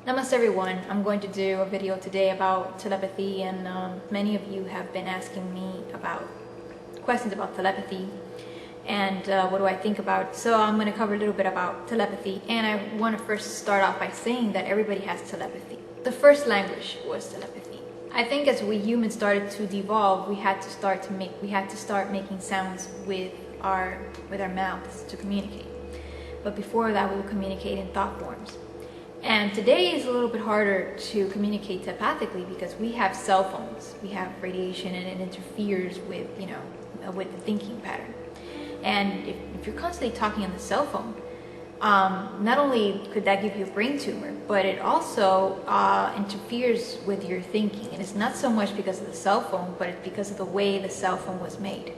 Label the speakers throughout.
Speaker 1: Namaste everyone. I'm going to do a video today about telepathy, and many of you have been asking me about questions about telepathy and what do I think about. So I'm going to cover a little bit about telepathy, and I want to first start off by saying that everybody has telepathy. The first language was telepathy. I think as we humans started to devolve, we had to start making sounds with our mouths to communicate. But before that, we would communicate in thought forms. And today is a little bit harder to communicate telepathically because we have cell phones, we have radiation, and it interferes with, with the thinking pattern. And if you're constantly talking on the cell phone, not only could that give you a brain tumor, but it also interferes with your thinking. And it's not so much because of the cell phone, but it's because of the way the cell phone was made.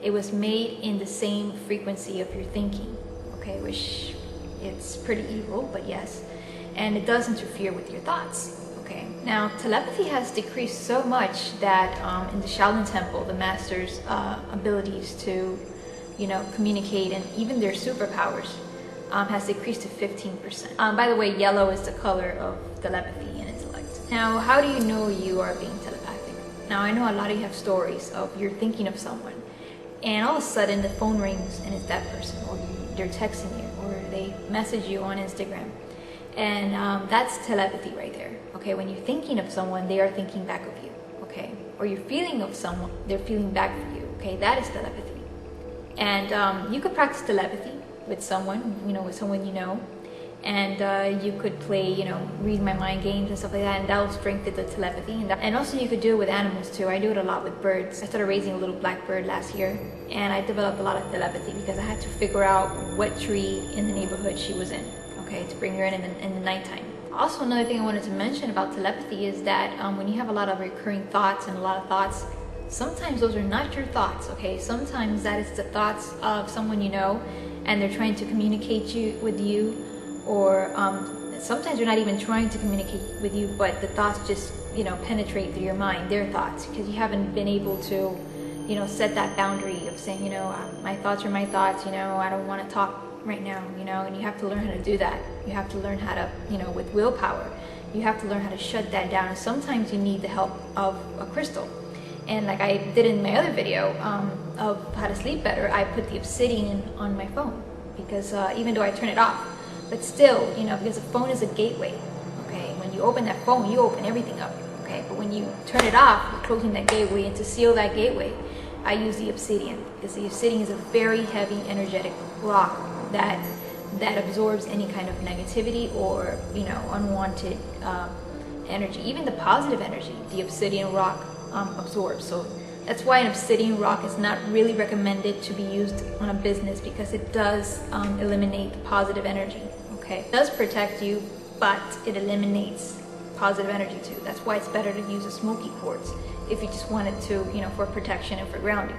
Speaker 1: It was made in the same frequency of your thinking, okay, which it's pretty evil, but yes. And it does interfere with your thoughts. Okay. Now, telepathy has decreased so much that in the Shaolin Temple, the masters' abilities to, communicate and even their superpowers has decreased to 15%. By the way, yellow is the color of telepathy and intellect. Now, how do you know you are being telepathic? Now, I know a lot of you have stories of you're thinking of someone, and all of a sudden the phone rings and it's that person, or they're texting you, or they message you on Instagram. And that's telepathy right there, okay? When you're thinking of someone, they are thinking back of you, okay? Or you're feeling of someone, they're feeling back for you, okay? That is telepathy. And you could practice telepathy with someone, and you could play, read my mind games and stuff like that, and that will strengthen the telepathy. And also you could do it with animals too. I do it a lot with birds. I started raising a little black bird last year, and I developed a lot of telepathy because I had to figure out what tree in the neighborhood she was in. Okay, to bring her in the nighttime. Also, another thing I wanted to mention about telepathy is that when you have a lot of recurring thoughts and a lot of thoughts, sometimes those are not your thoughts, okay? Sometimes that is the thoughts of someone you know, and they're trying to communicate with you, or sometimes they're not even trying to communicate with you, but the thoughts just, penetrate through your mind, their thoughts, because you haven't been able to, set that boundary of saying, my thoughts are my thoughts, I don't want to talk right now, and you have to learn how to do that. You have to learn how to, with willpower, you have to learn how to shut that down. And sometimes you need the help of a crystal. And like I did in my other video of how to sleep better, I put the obsidian on my phone because even though I turn it off, but still, because the phone is a gateway, okay? When you open that phone, you open everything up, okay? But when you turn it off, you're closing that gateway, and to seal that gateway, I use the obsidian because the obsidian is a very heavy energetic rock that absorbs any kind of negativity or unwanted energy. Even the positive energy, the obsidian rock absorbs. So that's why an obsidian rock is not really recommended to be used on a business, because it does eliminate the positive energy. Okay, it does protect you, but it eliminates positive energy too. That's why it's better to use a smoky quartz if you just want it to, for protection and for grounding.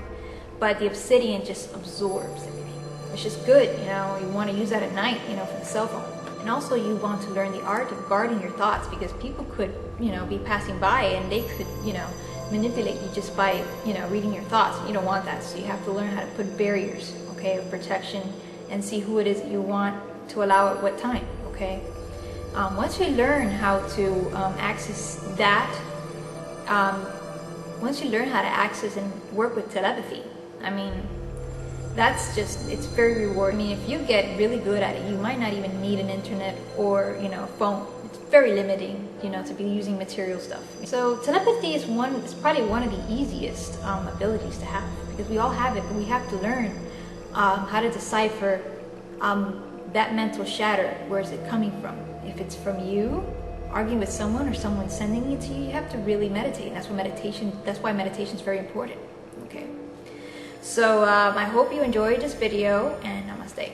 Speaker 1: But the obsidian just absorbs everything, which is good. You want to use that at night, for the cell phone. And also you want to learn the art of guarding your thoughts, because people could, be passing by and they could, manipulate you just by, reading your thoughts. You don't want that. So you have to learn how to put barriers, okay, of protection, and see who it is that you want to allow at what time, okay? Once you learn how to access that, once you learn how to access and work with telepathy, it's very rewarding. It's really good at it, you might not even need an internet or, a phone. It's very limiting, to be using material stuff. So telepathy is probably one of the easiest abilities to have, because we all have it, but we have to learn how to decipher that mental shatter. Where is it coming from? If it's from you arguing with someone, or someone sending it to you, you have to really meditate. And that's why meditation is very important. Okay. So I hope you enjoyed this video, and namaste.